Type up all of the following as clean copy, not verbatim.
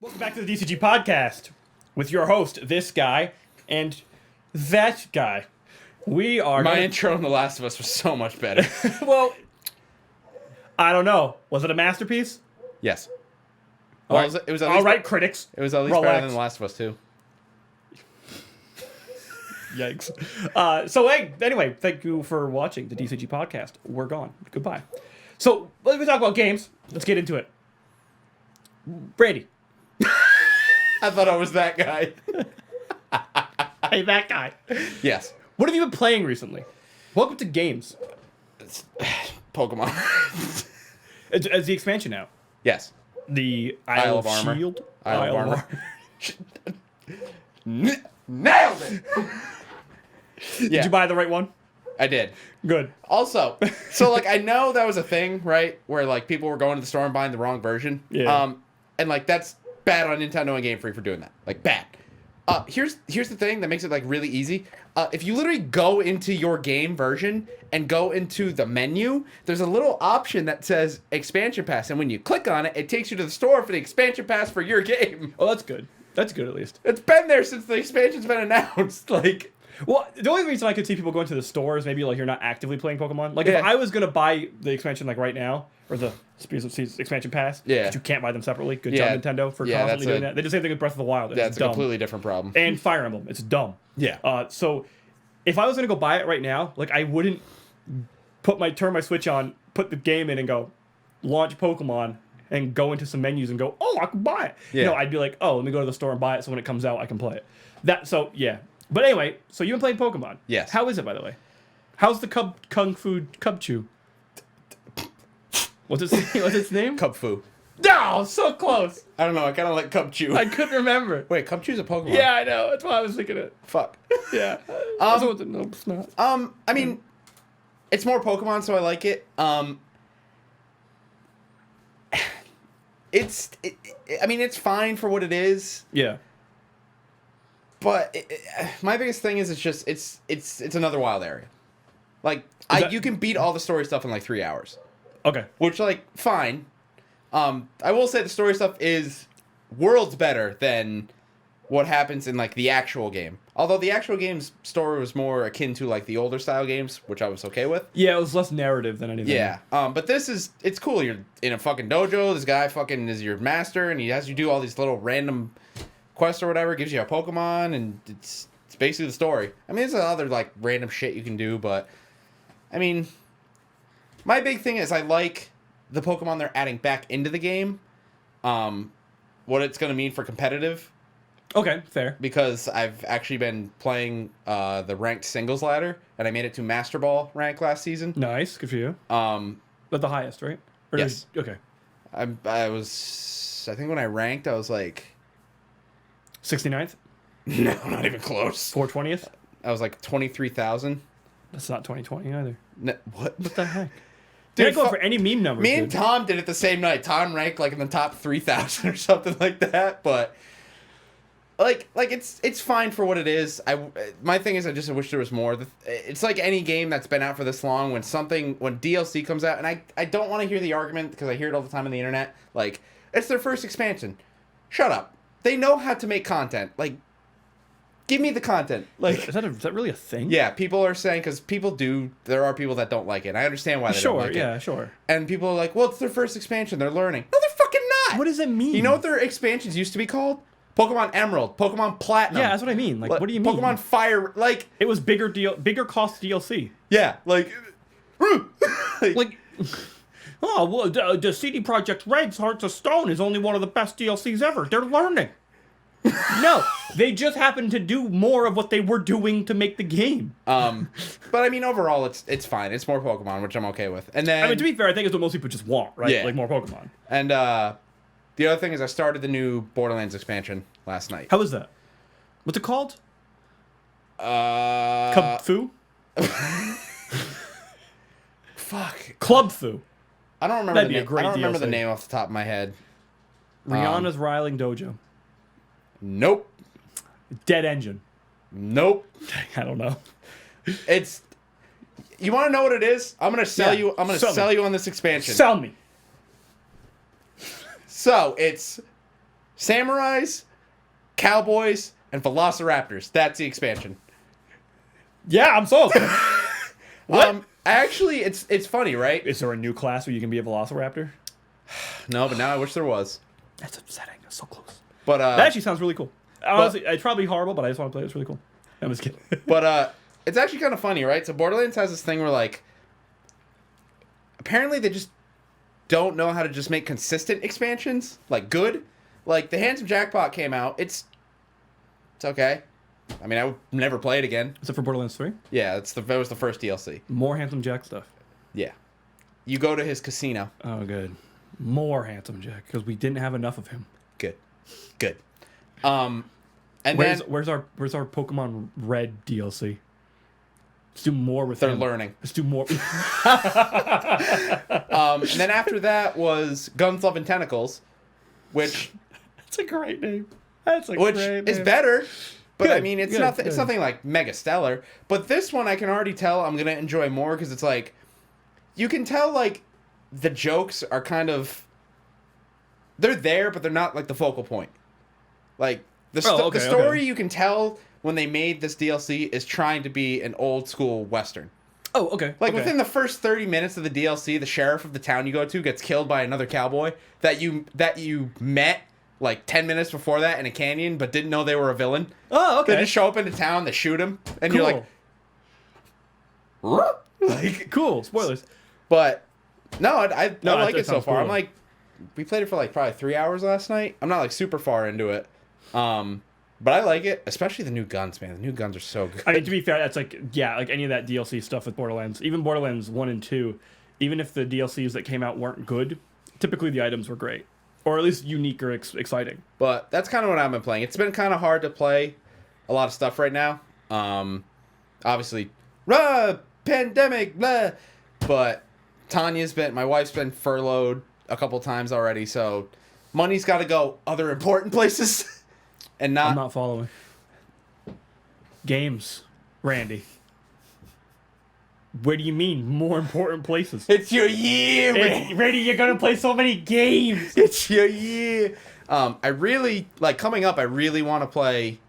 Welcome back to the DCG podcast with your host, this guy, and that guy. We are... My intro in The Last of Us was so much better. Well, I don't know. Was it a masterpiece? Yes. All Well, right, it was at all least, right, critics. It was at least Relax. better than The Last of Us 2. Yikes. So, hey, anyway, thank you for watching the DCG podcast. We're gone. Goodbye. So, let's talk about games. Let's get into it. Brady. I thought I was that guy. Hey, that guy. Yes. What have you been playing recently? Welcome to games. It's Pokemon. As the expansion out. Yes. The Isle of Armor. Shield. Isle of Armor. Nailed it! Did Yeah, you buy the right one? I did. Good. Also, so like I know that was a thing, right? Where like people were going to the store and buying the wrong version. Yeah. And like that's bad on Nintendo and Game Freak for doing that. Like bad. Here's the thing that makes it like really easy. If you literally go into your game version and go into the menu, there's a little option that says expansion pass, and when you click on it, it takes you to the store for the expansion pass for your game. Oh, that's good. That's good at least. It's been there since the expansion's been announced. Like, Well, the only reason I could see people going to the store is maybe like you're not actively playing Pokemon. Like Yeah. if I was gonna buy the expansion like right now, or the expansion pass, Yeah. 'cause you can't buy them separately. Good Yeah. job, Nintendo, for Yeah, constantly that's doing that. They did the same thing with Breath of the Wild. It's that's a dumb. completely different problem. And Fire Emblem, it's dumb. Yeah. So if I was gonna go buy it right now, like I wouldn't turn my Switch on, put the game in, and go launch Pokemon. And go into some menus and go, oh, I can buy it. Yeah. No, I'd be like, oh, let me go to the store and buy it, so when it comes out, I can play it. Yeah. But anyway, so you've been playing Pokemon. Yes. How is it, by the way? How's the Kung Fu Cubchoo? What's its name? Cubfu. No, so close. I don't know. I kind of like Cubchoo. I couldn't remember. Wait, Cubchoo's a Pokemon. Yeah, I know. That's why I was thinking it. Fuck. Yeah. No, it's not. I mean, it's more Pokemon, so I like it. I mean, it's fine for what it is, Yeah. but my biggest thing is it's another wild area. Like, you can beat all the story stuff in like 3 hours, Okay. which like fine. I will say the story stuff is worlds better than what happens in like the actual game. Although the actual game's story was more akin to like the older style games, which I was okay with. Yeah, it was less narrative than anything. Yeah. But it's cool. You're in a fucking dojo. This guy fucking is your master, and he has you do all these little random quests or whatever. Gives you a Pokemon, and it's basically the story. I mean, there's other like random shit you can do, but I mean, my big thing is I like the Pokemon they're adding back into the game. What it's gonna mean for competitive. Okay, fair. Because I've actually been playing the ranked singles ladder, and I made it to Master Ball rank last season. Nice. Good for you. But the highest, right? Or Yes. Okay. I think when I ranked, I was like, 69th? no, not even close. 420th? I was like 23,000. That's not 2020 either. What? What the heck? Dude, Dude, go for any meme numbers. me and Tom did it the same night. Tom ranked like in the top 3,000 or something like that, but like it's fine for what it is. My thing is I just wish there was more. It's like any game that's been out for this long. When DLC comes out, and I don't want to hear the argument because I hear it all the time on the internet. Like, it's their first expansion. Shut up. They know how to make content. Like, give me the content. Like, is that really a thing? yeah, people are saying because there are people that don't like it. I understand why they don't like it. Yeah, sure. And people are like, well, it's their first expansion. They're learning. No, they're fucking not. What does it mean? You know what their expansions used to be called? Pokemon Emerald, Pokemon Platinum. Yeah, that's what I mean. Like, what do you mean? Pokemon Fire, like... It was bigger cost DLC. Yeah, like... Like, oh, well, the CD Projekt Red's Hearts of Stone is only one of the best DLCs ever. They're learning. No, they just happen to do more of what they were doing to make the game. But I mean, overall, it's fine. It's more Pokemon, which I'm okay with. And then... I mean, to be fair, I think it's what most people just want, right? Yeah. Like, more Pokemon. And, the other thing is I started the new Borderlands expansion last night. How was that? What's it called? Cub Fu? Fuck. Club Fu. I don't remember That'd the be a name. great I don't remember the DLC. name off the top of my head. Rihanna's Riling Dojo. Nope. Dead Engine. Nope. I don't know. It's... You want to know what it is? I'm gonna sell Yeah, you. I'm gonna sell sell me. you on this expansion. Sell me. So it's Samurais, cowboys, and velociraptors. That's the expansion. Yeah, I'm sold. What? Actually, it's funny, right? Is there a new class where you can be a velociraptor? No, but now I wish there was. That's upsetting. That's so close. But that actually sounds really cool. Honestly, it's probably horrible, but I just want to play it. It's really cool. I'm just kidding. But it's actually kind of funny, right? So Borderlands has this thing where, like, apparently they just don't know how to just make consistent expansions, like, good. Like, the Handsome Jackpot came out. It's okay. I mean, I would never play it again. Is it for Borderlands 3? Yeah, that was the first DLC. More Handsome Jack stuff. Yeah. You go to his casino. Oh, good. More Handsome Jack, because we didn't have enough of him. Good. And where's our Pokemon Red DLC? Let's do more with they're him. learning. Let's do more. And then after that was Guns, Love, and Tentacles, which That's a great name. That's a which great is name. better. But Good, I mean, it's good, nothing. It's good. nothing like mega stellar. But this one, I can already tell I'm gonna enjoy more because it's like, you can tell like the jokes are kind of, they're there, but they're not like the focal point. Like the story, you can tell when they made this DLC is trying to be an old school Western. Oh, okay. Like okay. within the first 30 minutes of the DLC, the sheriff of the town you go to gets killed by another cowboy that you met like 10 minutes before that in a canyon, but didn't know they were a villain. Oh, okay. They just show up into town, they shoot him, and cool. you're like, "Ruh?" Like, cool. Spoilers. but no, I like that it so sounds far. cool. I'm like, we played it for like probably 3 hours last night. I'm not like super far into it, but I like it, especially the new guns, man. The new guns are so good. I mean, to be fair, that's like any of that DLC stuff with Borderlands, even Borderlands 1 and 2, even if the DLCs that came out weren't good, typically the items were great. Or at least unique or exciting. But that's kind of what I've been playing. It's been kind of hard to play a lot of stuff right now. Obviously, pandemic, blah. But my wife's been furloughed a couple times already, so money's got to go other important places, and I'm not following. Games, Randy. What do you mean, more important places? It's your year, man. Randy, you're gonna play so many games. It's your year. I really like coming up. I really want to play,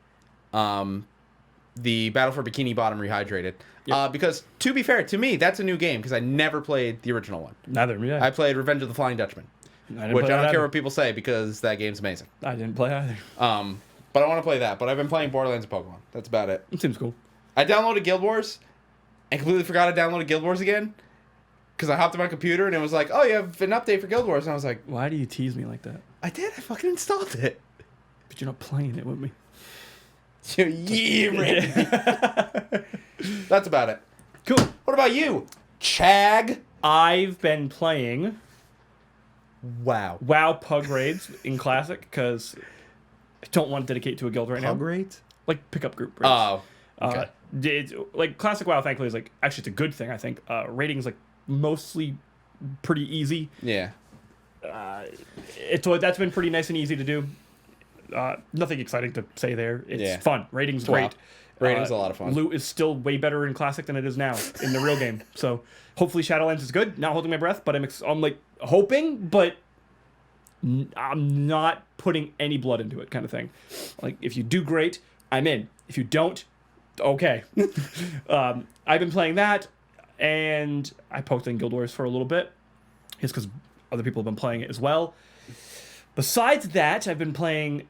the Battle for Bikini Bottom Rehydrated. Yep. Because to be fair to me, that's a new game because I never played the original one. Neither did I. I played Revenge of the Flying Dutchman, which I don't care what people say because that game's amazing. I didn't play either. But I want to play that. But I've been playing Borderlands and Pokemon. That's about it. It seems cool. I downloaded Guild Wars and completely forgot I downloaded Guild Wars again because I hopped on my computer and it was like, oh, you have an update for Guild Wars. And I was like, Why do you tease me like that? I did. I fucking installed it. But you're not playing it with me. It's your year, man. That's about it. Cool. What about you, Chag? I've been playing Wow. WoW Pug Raids in Classic because I don't want to dedicate to a guild right now. Pug raids? Like pickup group raids. Oh. Okay. It's, like Classic WoW, thankfully, is like actually it's a good thing. I think rating's like mostly pretty easy. Yeah. That's been pretty nice and easy to do. Nothing exciting to say there. It's fun. Rating's WoW. great. Rating's a lot of fun. Loot is still way better in Classic than it is now in the real game. So hopefully Shadowlands is good. Not holding my breath, but I'm like hoping, but I'm not putting any blood into it, kind of thing. Like if you do great, I'm in. If you don't, okay. I've been playing that, and I poked in Guild Wars for a little bit, just because other people have been playing it as well. Besides that, I've been playing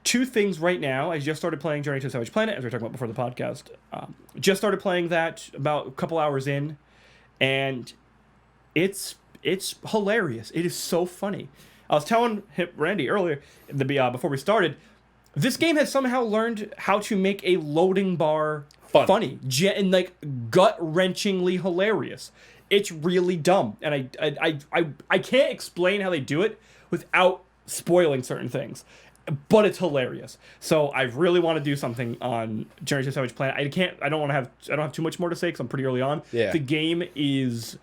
two things right now. I just started playing Journey to the Savage Planet, as we were talking about before the podcast. Just started playing that about a couple hours in, and it's hilarious. It is so funny. I was telling Randy earlier, before we started, this game has somehow learned how to make a loading bar funny and like gut-wrenchingly hilarious. It's really dumb, and I can't explain how they do it without spoiling certain things. But it's hilarious. So I really want to do something on Journey to the Savage Planet. I don't have too much more to say because I'm pretty early on. Yeah. The game is,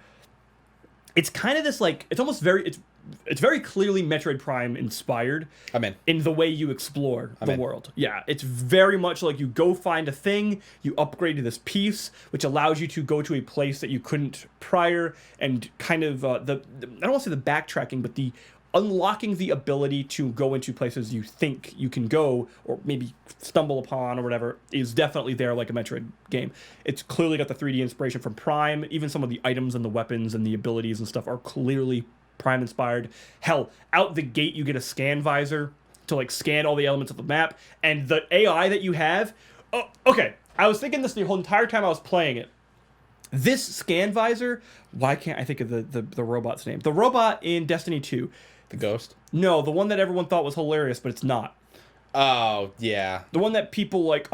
it's kind of this like, it's very clearly Metroid Prime inspired. I'm in. In the way you explore the world. Yeah, it's very much like you go find a thing, you upgrade to this piece, which allows you to go to a place that you couldn't prior, and kind of I don't want to say the backtracking, but the unlocking the ability to go into places you think you can go or maybe stumble upon or whatever is definitely there, like a Metroid game. It's clearly got the 3D inspiration from Prime. Even some of the items and the weapons and the abilities and stuff are clearly Prime inspired. Hell, out the gate you get a scan visor to like scan all the elements of the map, and the AI that you have. Oh, okay, I was thinking this the whole entire time I was playing it. This scan visor, why can't I think of the robot's name? The robot in Destiny 2. The Ghost? No, the one that everyone thought was hilarious, but it's not. Oh, yeah. The one that people like...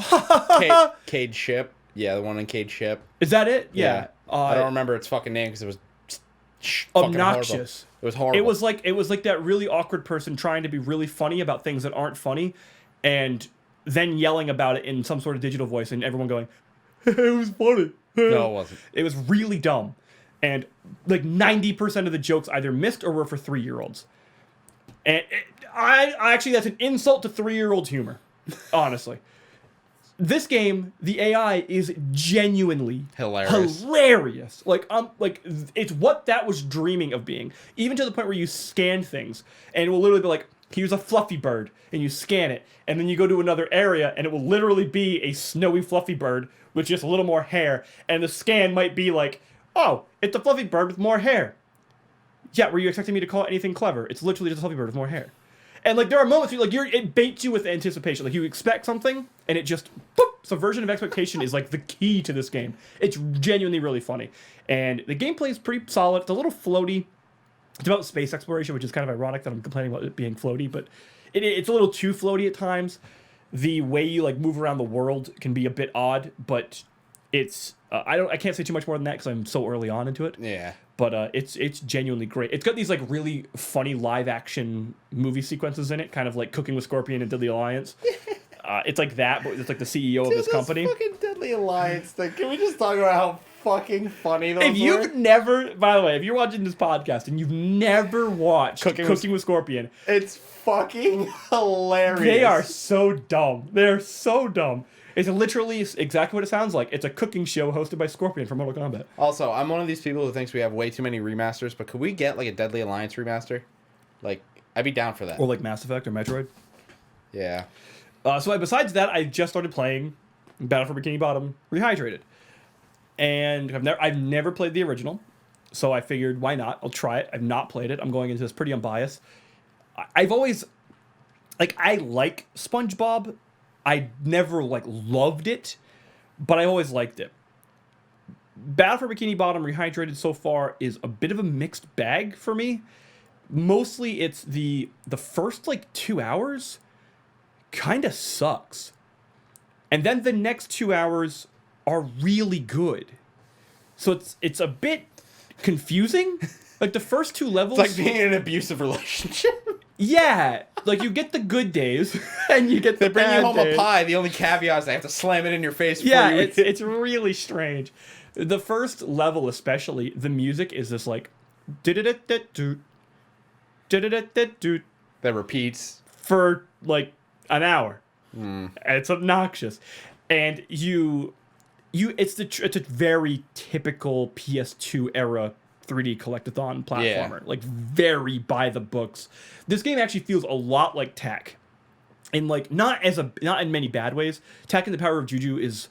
Cade Ship. Yeah, the one in Cade Ship. Is that it? Yeah. I don't remember its fucking name because it was obnoxious. It was horrible. It was like that really awkward person trying to be really funny about things that aren't funny, and then yelling about it in some sort of digital voice, and everyone going, "It was funny." No, it wasn't. It was really dumb, and like 90% of the jokes either missed or were for 3-year-olds. And I actually, that's an insult to 3-year-olds humor, honestly. This game, the AI is genuinely hilarious. Like it's what that was dreaming of being. Even to the point where you scan things, and it will literally be like, here's a fluffy bird, and you scan it, and then you go to another area, and it will literally be a snowy fluffy bird with just a little more hair, and the scan might be like, oh, it's a fluffy bird with more hair. Yeah, were you expecting me to call it anything clever? It's literally just a fluffy bird with more hair. And like there are moments where like it baits you with anticipation. Like you expect something, and it just boop. Subversion of expectation is like the key to this game. It's genuinely really funny, and the gameplay is pretty solid. It's a little floaty. It's about space exploration, which is kind of ironic that I'm complaining about it being floaty, but it's a little too floaty at times. The way you like move around the world can be a bit odd, but it's I can't say too much more than that because I'm so early on into it. Yeah. But it's genuinely great. It's got these like really funny live action movie sequences in it, kind of like Cooking with Scorpion and Deadly Alliance. It's like that, but it's like the CEO of this company. Fucking Deadly Alliance thing. Can we just talk about how fucking funny those If you've never, by the way, if you're watching this podcast and you've never watched Cooking with Scorpion, it's fucking hilarious. They are so dumb. They're so dumb. It's literally exactly what it sounds like. It's a cooking show hosted by Scorpion from Mortal Kombat. Also, I'm one of these people who thinks we have way too many remasters, but could we get like a Deadly Alliance remaster? Like, I'd be down for that. Or like Mass Effect or Metroid. Yeah. So besides that, I just started playing Battle for Bikini Bottom Rehydrated. And I've never played the original, so I figured, why not? I'll try it. I've not played it. I'm going into this pretty unbiased. I've always... I like SpongeBob. I never, loved it, but I always liked it. Battle for Bikini Bottom Rehydrated so far is a bit of a mixed bag for me. Mostly it's the first, 2 hours kind of sucks. And then the next 2 hours are really good. So it's a bit confusing. Like the first 2 levels... It's like being in an abusive relationship. Yeah. Like you get the good days and you get the bad days. They bring you home a pie. The only caveat is they have to slam it in your face before you eat it. It's really strange. The first level especially, the music is this that repeats for an hour. It's obnoxious. And it's a very typical PS2 era 3D collectathon platformer. Yeah. Very by the books. This game actually feels a lot like Tak. And not in many bad ways. Tak and the Power of Juju is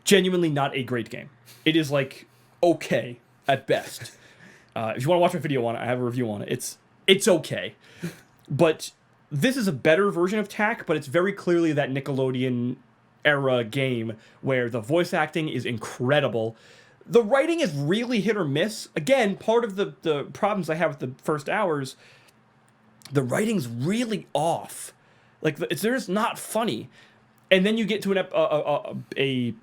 genuinely not a great game. It is okay at best. If you want to watch my video on it, I have a review on it. It's okay. But this is a better version of Tak, but it's very clearly that Nickelodeon era game where the voice acting is incredible. The writing is really hit or miss. Again, part of the problems I have with the first hours, the writing's really off. It's just not funny. And then you get to a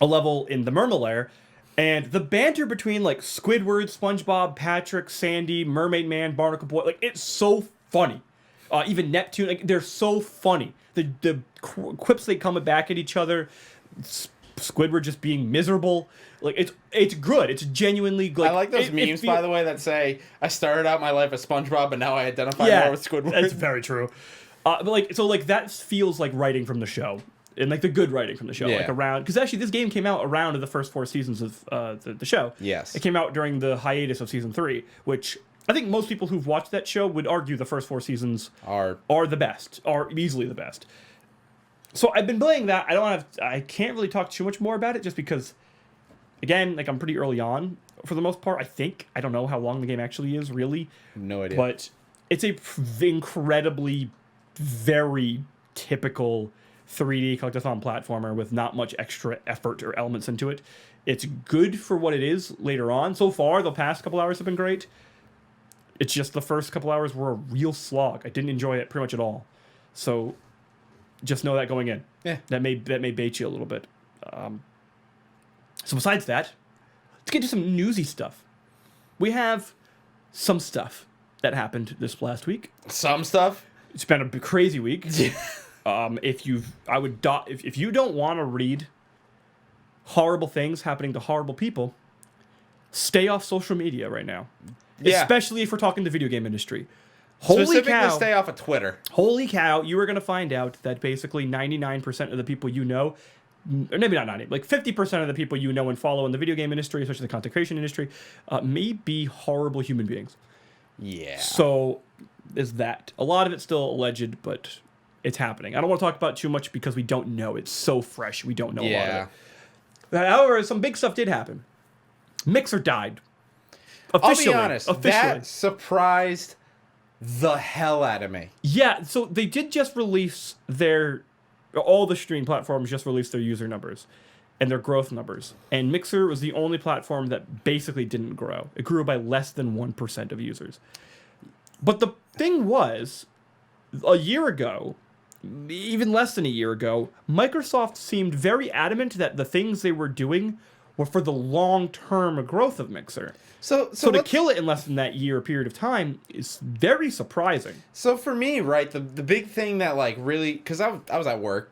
level in the Mermalair, and the banter between Squidward, SpongeBob, Patrick, Sandy, Mermaid Man, Barnacle Boy, it's so funny. Even Neptune, they're so funny. The quips they come back at each other, Squidward just being miserable, it's good. It's genuinely I like those memes, by the way, that say, "I started out my life as SpongeBob, but now I identify more with Squidward." That's very true. But that feels like writing from the show, and the good writing from the show, around, because actually this game came out around the first 4 seasons of the show. Yes, it came out during the hiatus of season 3, which I think most people who've watched that show would argue the first 4 seasons are the best, are easily the best. So I've been playing that. I can't really talk too much more about it just because, again, like I'm pretty early on for the most part. I don't know how long the game actually is, really. No idea. But it's a incredibly, very typical 3D collectathon platformer with not much extra effort or elements into it. It's good for what it is later on. So far, the past couple hours have been great. It's just the first couple hours were a real slog. I didn't enjoy it pretty much at all. So just know that going in. Yeah. That may bait you a little bit. So besides that, let's get to some newsy stuff. We have some stuff that happened this last week. Some stuff? It's been a crazy week. If you don't want to read horrible things happening to horrible people, stay off social media right now. Yeah. Especially if we're talking the video game industry. Specifically, stay off of Twitter. Holy cow, you are going to find out that basically 99% of the people you know, or maybe not 90, like 50% of the people you know and follow in the video game industry, especially the content creation industry, may be horrible human beings. Yeah. So, is that. A lot of it's still alleged, but it's happening. I don't want to talk about it too much because we don't know. It's so fresh, we don't know a lot of it. However, some big stuff did happen. Mixer died. Officially. I'll be honest, that surprised the hell out of me. Yeah, so they did just release all the stream platforms just released their user numbers and their growth numbers. And Mixer was the only platform that basically didn't grow. It grew by less than 1% of users. But the thing was, a year ago, even less than a year ago, Microsoft seemed very adamant that the things they were doing were for the long-term growth of Mixer. So to kill it in less than that year period of time is very surprising. So for me, right, the big thing that like really, because I was at work,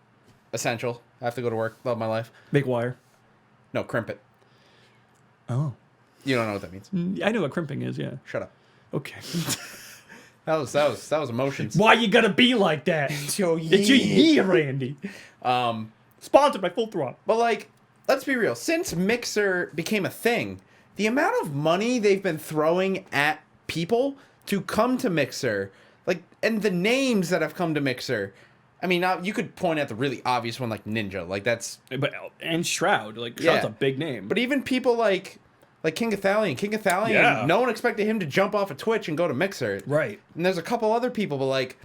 essential. I have to go to work. Love my life. Make wire. No, crimp it. Oh. You don't know what that means. I know what crimping is. Yeah. Shut up. Okay. That was emotions. Why you gotta be like that? It's your Randy. Sponsored by Full Throttle. But like, let's be real. Since Mixer became a thing, the amount of money they've been throwing at people to come to Mixer, like, and the names that have come to Mixer. I mean, now you could point at the really obvious one, like Ninja, like that's. And Shroud, like Shroud's a big name. But even people like King Athalion, no one expected him to jump off of Twitch and go to Mixer. Right. And there's a couple other people, but like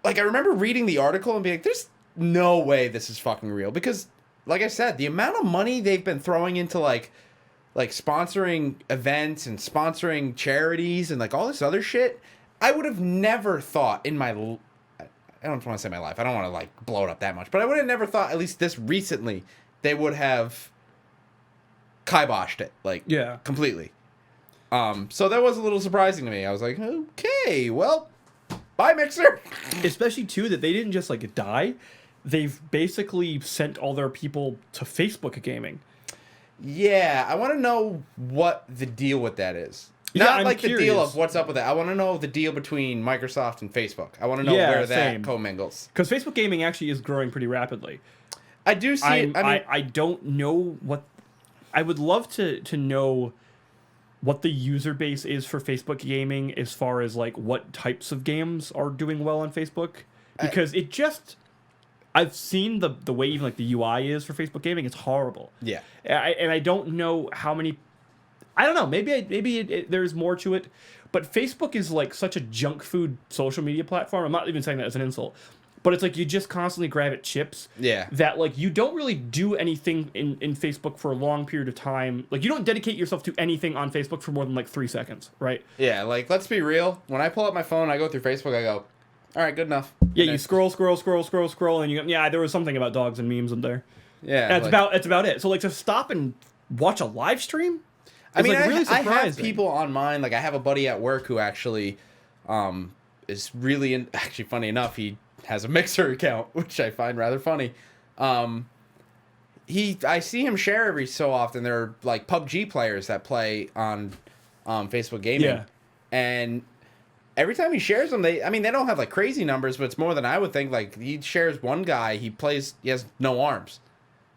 I remember reading the article and being like, there's no way this is fucking real, because like I said, the amount of money they've been throwing into like sponsoring events and sponsoring charities and like all this other shit, I would have never thought in my, I don't want to say my life, I don't want to like blow it up that much, but I would have never thought, at least this recently, they would have kiboshed it, like, completely. So that was a little surprising to me. I was like, okay, well, bye Mixer. Especially too that they didn't just like die. They've basically sent all their people to Facebook gaming. Yeah, I want to know what the deal with that is. Not like the deal of what's up with it. I want to know the deal between Microsoft and Facebook. I want to know where that commingles. Because Facebook gaming actually is growing pretty rapidly. I do see it. I don't know what... I would love to know what the user base is for Facebook gaming as far as like what types of games are doing well on Facebook. Because it just... I've seen the way even like the UI is for Facebook gaming. It's horrible. Yeah. And I don't know how many... I don't know. Maybe there's more to it. But Facebook is like such a junk food social media platform. I'm not even saying that as an insult. But it's like you just constantly grab at chips. Yeah. That like you don't really do anything in Facebook for a long period of time. Like you don't dedicate yourself to anything on Facebook for more than like 3 seconds, right? Yeah, like let's be real. When I pull up my phone, I go through Facebook, I go, all right, good enough. Yeah, you scroll, and you go, there was something about dogs and memes in there. Yeah. And that's about it. So like to stop and watch a live stream? I mean, like really I have people on mine. Like I have a buddy at work who actually is really actually funny enough, he has a Mixer account, which I find rather funny. I see him share every so often. There are like PUBG players that play on Facebook gaming. Yeah. And every time he shares them, they don't have like crazy numbers, but it's more than I would think. Like he shares one guy, he has no arms.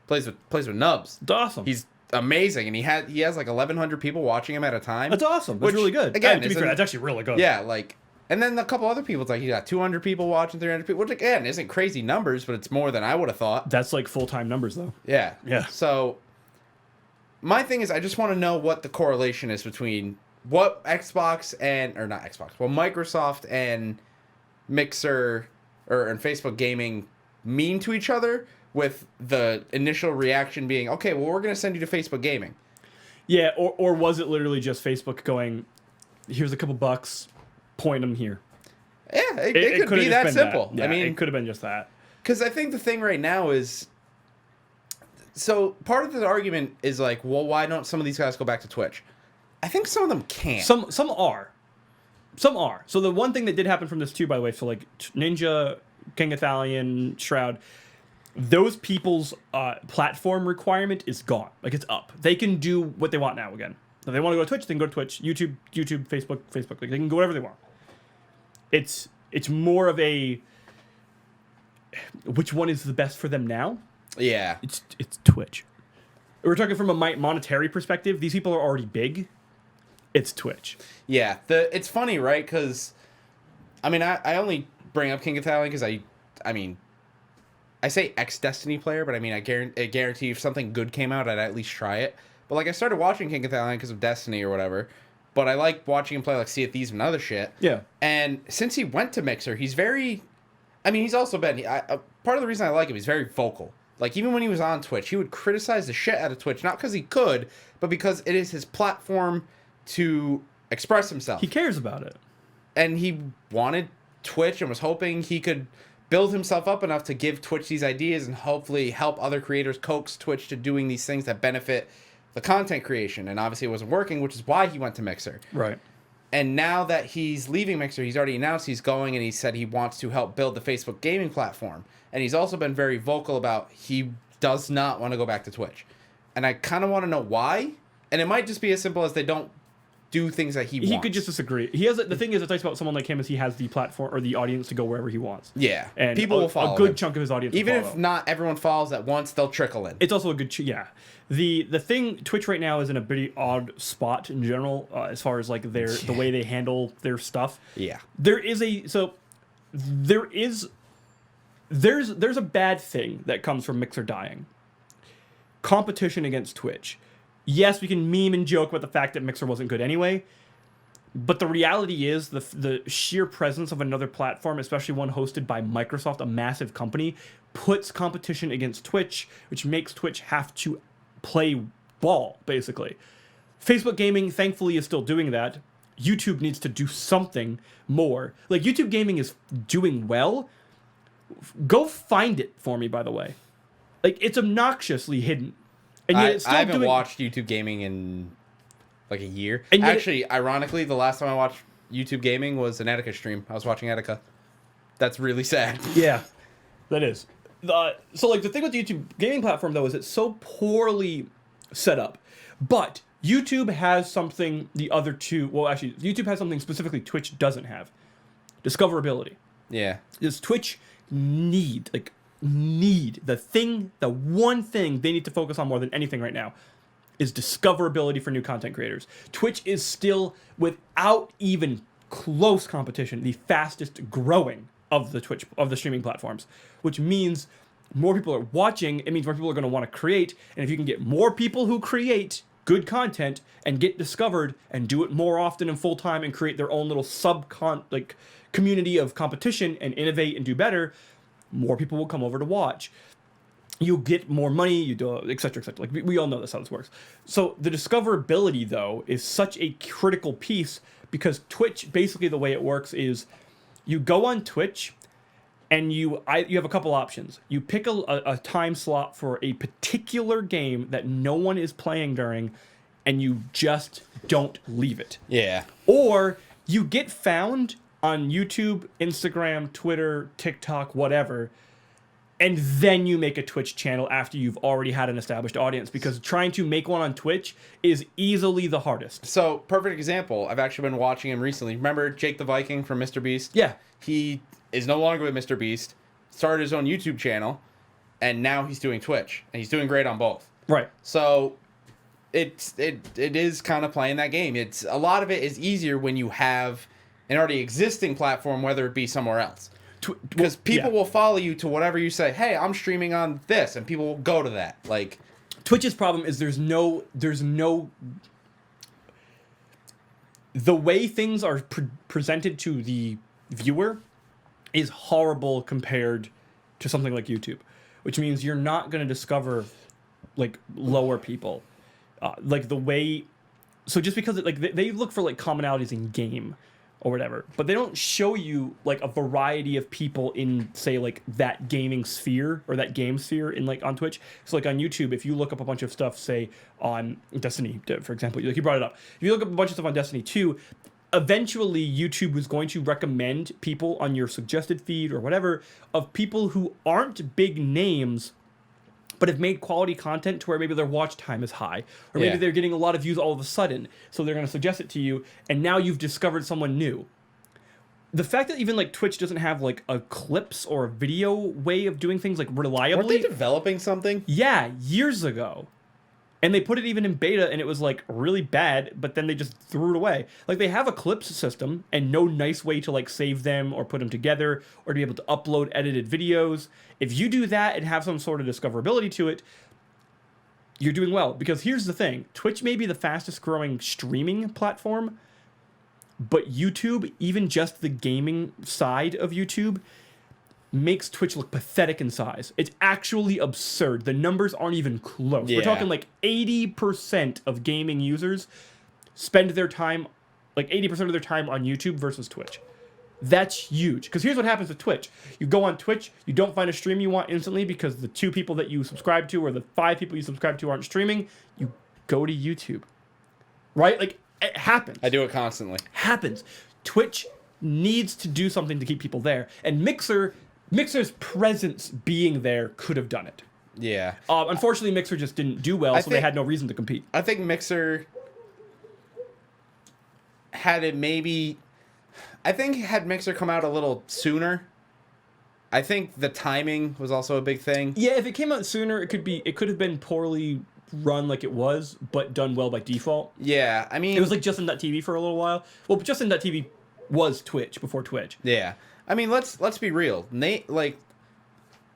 Plays with nubs. It's awesome. He's amazing, and he has like 1,100 people watching him at a time. That's awesome. That's really good. Again, to be fair, that's actually really good. Yeah, like, and then a couple other people, it's like he got 200 people watching, 300 people, which again isn't crazy numbers, but it's more than I would have thought. That's like full-time numbers, though. Yeah. Yeah. So my thing is, I just want to know what the correlation is between what Microsoft and Mixer and Facebook Gaming mean to each other, with the initial reaction being, okay, well, we're going to send you to Facebook Gaming. Yeah, or was it literally just Facebook going, here's a couple bucks, point them here? Yeah, it could be that simple. That. Yeah, I mean, it could have been just that. Because I think the thing right now is, so part of the argument is like, well, why don't some of these guys go back to Twitch? I think some of them can't. Some are. Some are. So the one thing that did happen from this too, by the way, so like Ninja, King Ithalian, Shroud, those people's platform requirement is gone. Like, it's up. They can do what they want now again. If they want to go to Twitch, they can go to Twitch. YouTube, Facebook. Like, they can go whatever they want. It's more of a, which one is the best for them now? Yeah. It's Twitch. We're talking from a monetary perspective. These people are already big. It's Twitch. Yeah. It's funny, right? Because, I mean, I only bring up King Italian because I mean, I say ex-Destiny player, but I mean, I guarantee if something good came out, I'd at least try it. But, like, I started watching King Italian because of Destiny or whatever. But I like watching him play, like, Sea of Thieves and other shit. Yeah. And since he went to Mixer, he's very... I mean, he's also been... part of the reason I like him, he's very vocal. Like, even when he was on Twitch, he would criticize the shit out of Twitch, not because he could, but because it is his platform to express himself. He cares about it. And he wanted Twitch and was hoping he could build himself up enough to give Twitch these ideas and hopefully help other creators coax Twitch to doing these things that benefit the content creation. And obviously it wasn't working, which is why he went to Mixer. Right. And now that he's leaving Mixer, he's already announced he's going, and he said he wants to help build the Facebook gaming platform. And he's also been very vocal about he does not want to go back to Twitch. And I kind of want to know why. And it might just be as simple as they don't do things that he wants. He could just disagree. He has the thing is, it's nice about someone like him is he has the platform or the audience to go wherever he wants. Yeah, and people will follow. A good him. chunk of his audience. Even will follow. If not everyone follows at once, they'll trickle in. It's also a good yeah. The thing, Twitch right now is in a pretty odd spot in general as far as like the way they handle their stuff. Yeah, there's a bad thing that comes from Mixer dying. Competition against Twitch. Yes, we can meme and joke about the fact that Mixer wasn't good anyway, but the reality is the sheer presence of another platform, especially one hosted by Microsoft, a massive company, puts competition against Twitch, which makes Twitch have to play ball, basically. Facebook Gaming, thankfully, is still doing that. YouTube needs to do something more. Like, YouTube Gaming is doing well. Go find it for me, by the way. Like, it's obnoxiously hidden. And yet I haven't watched YouTube Gaming in like a year. And actually, ironically, the last time I watched YouTube Gaming was an Etika stream. I was watching Etika. That's really sad. Yeah, that is. So, like, the thing with the YouTube gaming platform, though, is it's so poorly set up. But YouTube has something the other two... Well, actually, YouTube has something specifically Twitch doesn't have. Discoverability. Yeah. Does Twitch need the one thing they need to focus on more than anything right now is discoverability for new content creators. Twitch is still, without even close competition, the fastest growing of the streaming platforms, which means more people are watching. It means more people are going to want to create, and if you can get more people who create good content and get discovered and do it more often and full time and create their own little community of competition and innovate and do better, more people will come over to watch. You get more money, you do, et cetera, et cetera. Like, we all know that's how this works. So the discoverability, though, is such a critical piece because Twitch, basically the way it works is you go on Twitch and you have a couple options. You pick a time slot for a particular game that no one is playing during, and you just don't leave it. Yeah. Or you get found on YouTube, Instagram, Twitter, TikTok, whatever, and then you make a Twitch channel after you've already had an established audience, because trying to make one on Twitch is easily the hardest. So, perfect example. I've actually been watching him recently. Remember Jake the Viking from Mr. Beast? Yeah. He is no longer with Mr. Beast, started his own YouTube channel, and now he's doing Twitch, and he's doing great on both. Right. So, it is kind of playing that game. It's a lot of it is easier when you have an already existing platform, whether it be somewhere else. Because people will follow you to whatever you say. Hey, I'm streaming on this, and people will go to that. Like, Twitch's problem is there's no the way things are presented to the viewer is horrible compared to something like YouTube, which means you're not going to discover like lower people, like the way. So just because like they look for like commonalities in game or whatever, but they don't show you like a variety of people in, say, like that gaming sphere or that game sphere in like on Twitch. So like on YouTube, if you look up a bunch of stuff, say on Destiny, for example, like you brought it up, if you look up a bunch of stuff on Destiny 2, eventually YouTube is going to recommend people on your suggested feed or whatever of people who aren't big names, but have made quality content to where maybe their watch time is high, or maybe they're getting a lot of views all of a sudden, so they're going to suggest it to you, and now you've discovered someone new. The fact that even like Twitch doesn't have like a clips or a video way of doing things like reliably. Weren't they developing something? Yeah, years ago. And they put it even in beta, and it was like really bad, but then they just threw it away. Like they have a clips system and no nice way to like save them or put them together or to be able to upload edited videos. If you do that and have some sort of discoverability to it, you're doing well. Because here's the thing, Twitch may be the fastest growing streaming platform, but YouTube, even just the gaming side of YouTube, makes Twitch look pathetic in size. It's actually absurd. The numbers aren't even close. Yeah. We're talking like 80% of gaming users spend their time, like 80% of their time on YouTube versus Twitch. That's huge. Because here's what happens with Twitch. You go on Twitch, you don't find a stream you want instantly because the 2 people that you subscribe to or the 5 people you subscribe to aren't streaming. You go to YouTube. Right? Like, it happens. I do it constantly. Happens. Twitch needs to do something to keep people there. And Mixer's presence being there could have done it. Yeah. Unfortunately, Mixer just didn't do well, so they had no reason to compete. I think Mixer had Mixer come out a little sooner, I think the timing was also a big thing. Yeah, if it came out sooner, it could have been poorly run like it was, but done well by default. Yeah, I mean, it was like Justin.tv for a little while. Well, Justin.tv was Twitch before Twitch. Yeah. I mean, let's be real. Like,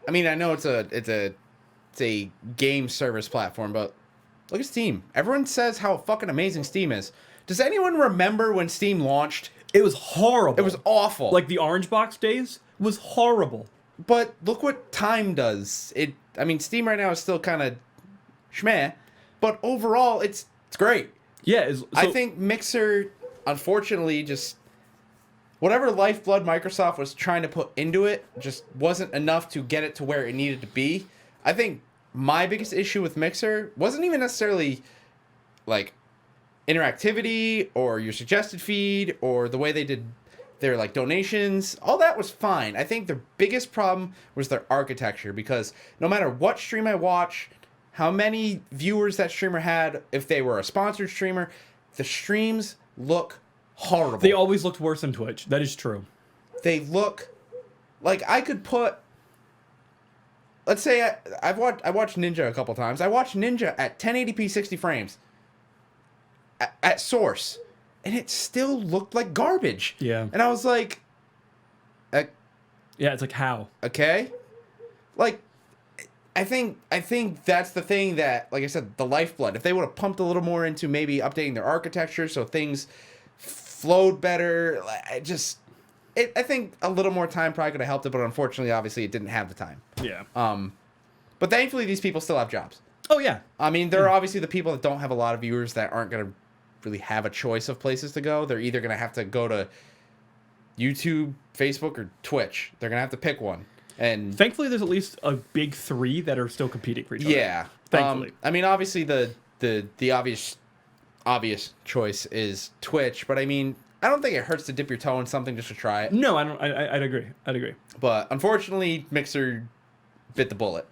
I mean, I know it's a game service platform, but look at Steam. Everyone says how fucking amazing Steam is. Does anyone remember when Steam launched? It was horrible. It was awful. Like the Orange Box days was horrible. But look what time does. I mean, Steam right now is still kind of schmeh, but overall, it's great. Yeah, I think Mixer, unfortunately, just whatever lifeblood Microsoft was trying to put into it just wasn't enough to get it to where it needed to be. I think my biggest issue with Mixer wasn't even necessarily like interactivity or your suggested feed or the way they did their like donations. All that was fine. I think the biggest problem was their architecture, because no matter what stream I watch, how many viewers that streamer had, if they were a sponsored streamer, the streams look horrible. They always looked worse than Twitch. That is true. They look like I could put. Let's say I watched Ninja a couple times. I watched Ninja at 1080p 60 frames at source, and it still looked like garbage. Yeah. And I was like, yeah, it's like how? Okay. Like, I think that's the thing that, like I said, the lifeblood. If they would have pumped a little more into maybe updating their architecture so things flowed better, I think a little more time probably could have helped it, but unfortunately, obviously, it didn't have the time. Yeah. But thankfully, these people still have jobs. Oh, yeah. I mean, there are obviously the people that don't have a lot of viewers that aren't going to really have a choice of places to go. They're either going to have to go to YouTube, Facebook, or Twitch. They're going to have to pick one. And thankfully, there's at least a big 3 that are still competing for each other. Yeah. Thankfully. I mean, obviously, the obvious choice is Twitch, but I mean, I don't think it hurts to dip your toe in something just to try it. No, I don't. I'd agree. But unfortunately, Mixer bit the bullet.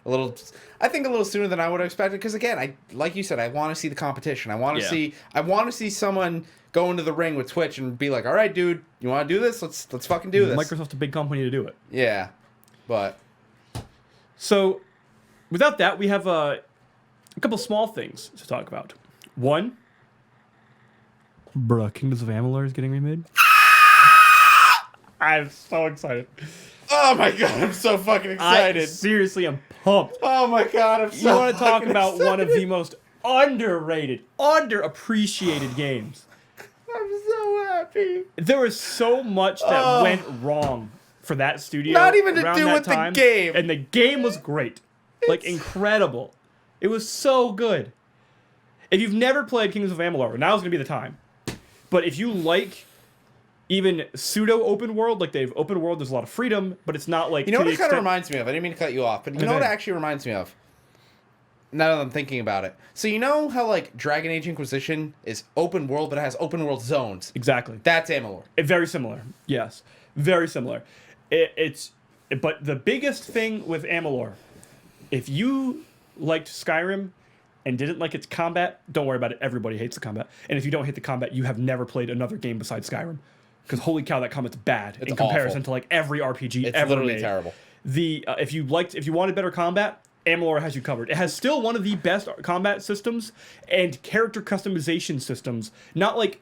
I think a little sooner than I would have expected. Because again, like you said, I want to see the competition. I want to see someone go into the ring with Twitch and be like, "All right, dude, you want to do this? Let's fucking do this." Microsoft's a big company to do it. Yeah, but so without that, we have A couple small things to talk about. One, bruh, Kindoms of Amalur is getting remade. I'm so excited. Oh my god, I'm so fucking excited. Seriously, I'm pumped. Oh my god, I'm so You want to talk fucking about excited. one of the most underrated, underappreciated games. I'm so happy. There was so much that went wrong for that studio. Not even to around do that with the time, game. And the game was great. Like, incredible. It was so good. If you've never played Kingdoms of Amalur, now's going to be the time. But if you like even pseudo-open world, like they've open world, there's a lot of freedom, but it's not like... You know what it kind of reminds me of? I didn't mean to cut you off, but you know what it actually reminds me of? Now that I'm thinking about it. So you know how, like, Dragon Age Inquisition is open world, but it has open world zones? Exactly. That's Amalur. Very similar. Yes. Very similar. But the biggest thing with Amalur, if you liked Skyrim and didn't like its combat, don't worry about it. Everybody hates the combat. And if you don't hate the combat, you have never played another game besides Skyrim. Because holy cow, that combat's bad in comparison awful. to like every RPG It's ever literally made. terrible. If you wanted better combat, Amalur has you covered. It has still one of the best combat systems and character customization systems. Not like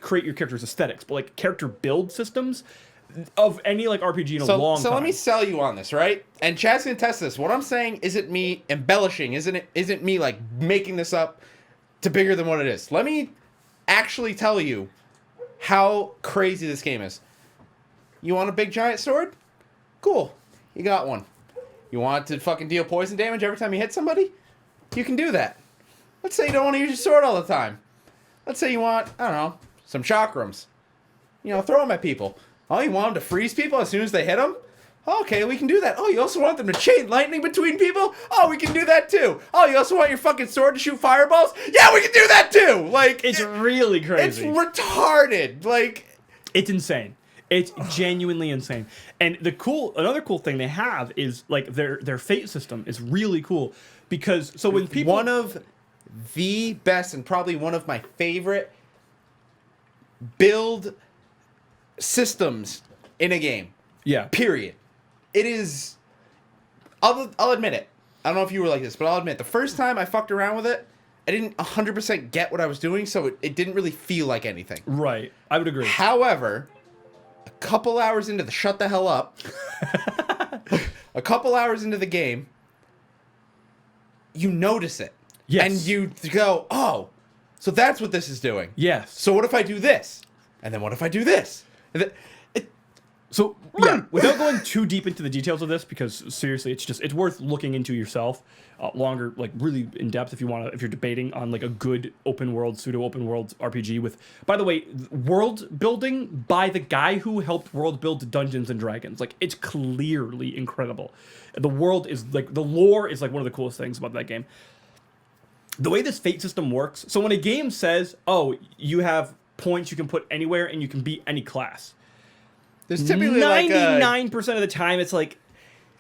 create your character's aesthetics, but like character build systems of any like RPG in a long time. So let me sell you on this, right? And Chad's gonna test this. What I'm saying isn't me embellishing, isn't me like making this up to bigger than what it is. Let me actually tell you how crazy this game is. You want a big giant sword? Cool. You got one. You want to fucking deal poison damage every time you hit somebody? You can do that. Let's say you don't want to use your sword all the time. Let's say you want, I don't know, some chakrams. You know, throw them at people. Oh, you want them to freeze people as soon as they hit them? Okay, we can do that. Oh, you also want them to chain lightning between people? Oh, we can do that too. Oh, you also want your fucking sword to shoot fireballs? Yeah, we can do that too. Like, it's really crazy. It's retarded. Like, it's insane. It's genuinely insane. And another cool thing they have is like their fate system is really cool because so when people one of the best and probably one of my favorite build systems in a game. Yeah. Period. It is. I'll admit it. I don't know if you were like this, but I'll admit the first time I fucked around with it, I didn't 100% get what I was doing, so it didn't really feel like anything. Right. I would agree. However, a couple hours into the shut the hell up, a couple hours into the game, you notice it. Yes. And you go, oh, so that's what this is doing. Yes. So what if I do this? And then what if I do this? So, yeah, without going too deep into the details of this, because seriously, it's worth looking into yourself longer, like really in depth if you're debating on like a good open world, pseudo open world RPG with, by the way, world building by the guy who helped world build Dungeons and Dragons. Like, it's clearly incredible. The world is like, the lore is like one of the coolest things about that game. The way this fate system works, so when a game says, oh, you have points you can put anywhere and you can beat any class. There's typically 99% of the time it's like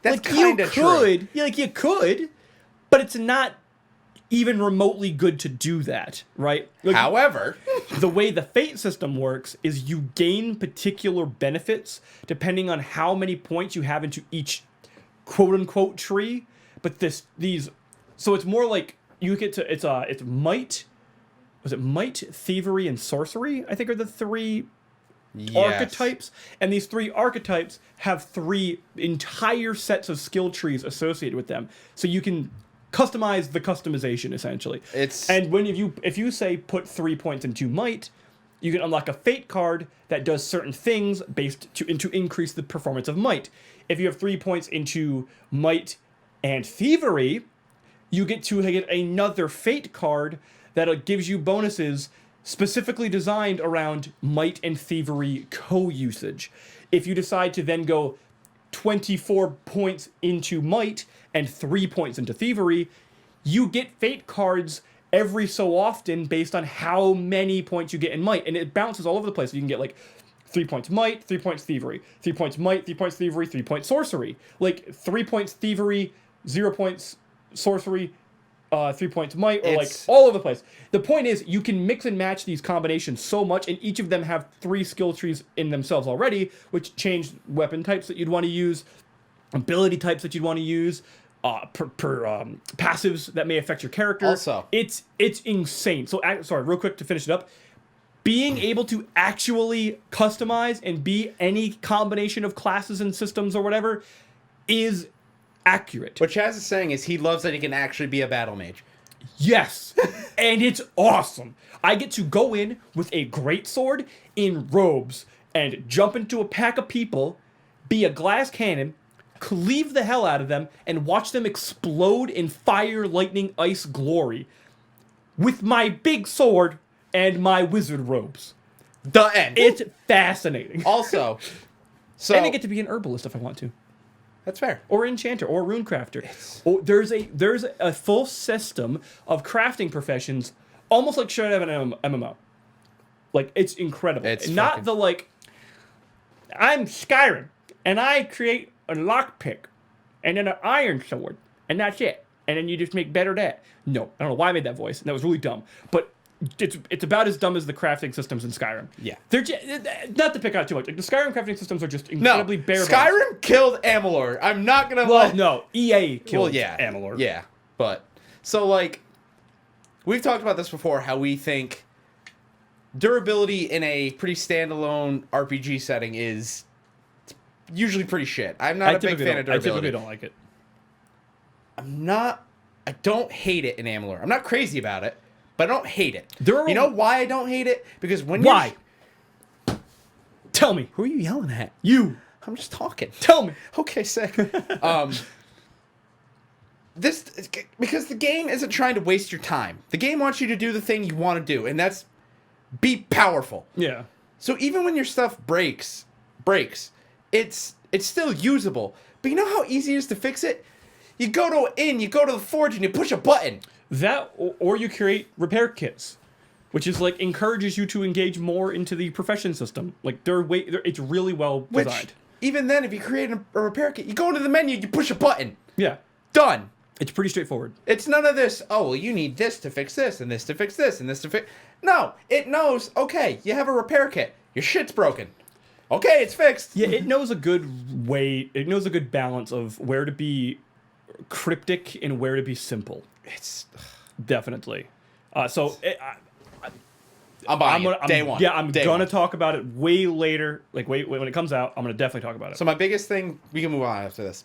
that's like you true. could, like you could, but it's not even remotely good to do that, right? Like, however, the way the fate system works is you gain particular benefits depending on how many points you have into each quote unquote tree, but so it's more like you get to it's might, was it might, thievery, and sorcery, I think are the three archetypes, and these three archetypes have three entire sets of skill trees associated with them, so you can customize the customization essentially. And when if you say put 3 points into might, you can unlock a fate card that does certain things to increase the performance of might. If you have 3 points into might and thievery, you get to get another fate card that gives you bonuses specifically designed around might and thievery co-usage. If you decide to then go 24 points into might and 3 points into thievery, you get fate cards every so often based on how many points you get in might, and it bounces all over the place. You can get like 3 points might, 3 points thievery, 3 points might, 3 points thievery, 3 points sorcery. Like 3 points thievery, 0 points sorcery, 3 points might, or like all over the place. The point is, you can mix and match these combinations so much, and each of them have 3 skill trees in themselves already, which change weapon types that you'd want to use, ability types that you'd want to use, passives that may affect your character. Also. It's insane. So, sorry, real quick to finish it up. Being able to actually customize and be any combination of classes and systems or whatever is accurate. What Chaz is saying is he loves that he can actually be a battle mage. Yes, and it's awesome. I get to go in with a greatsword in robes and jump into a pack of people, be a glass cannon, cleave the hell out of them, and watch them explode in fire, lightning, ice glory with my big sword and my wizard robes. The end. It's fascinating. Also, so and I get to be an herbalist if I want to. that's fair. Or enchanter, or runecrafter. There's a full system of crafting professions, almost like straight out of an MMO. Like, it's incredible. It's not fucking... the, like, I'm Skyrim, and I create a lockpick, and then an iron sword, and that's it. And then you just make better that. No, I don't know why I made that voice, and that was really dumb. But it's about as dumb as the crafting systems in Skyrim. Yeah. They're not to pick out too much. Like, the Skyrim crafting systems are just incredibly bare bones. Skyrim killed Amalur. I'm not gonna Well, no, EA killed yeah, Amalur. Yeah, but so like we've talked about this before, how we think durability in a pretty standalone RPG setting is usually pretty shit. I'm not a big fan of durability. I typically don't like it. I don't hate it in Amalur. I'm not crazy about it, but I don't hate it. You know why I don't hate it? Because when Why? Tell me. Who are you yelling at? You. I'm just talking. Tell me. Okay, sick. Because the game isn't trying to waste your time. The game wants you to do the thing you want to do, and that's be powerful. Yeah. So even when your stuff breaks, it's still usable. But you know how easy it is to fix it? You go to an inn, you go to the forge, and you push a button. That, or you create repair kits, which is like encourages you to engage more into the profession system. Like it's really well designed. Which, even then, if you create a repair kit, you go into the menu, you push a button. Yeah. Done. It's pretty straightforward. It's none of this, oh, well, you need this to fix this, and this to fix this, and this to fix... No, it knows, okay, you have a repair kit. Your shit's broken. Okay, it's fixed. Yeah, it knows a good way, it knows a good balance of where to be cryptic and where to be simple. It's... Definitely. I'm buying it. Day one. Yeah, I'm gonna talk about it way later. Like, when it comes out, I'm gonna definitely talk about it. So my biggest thing... We can move on after this.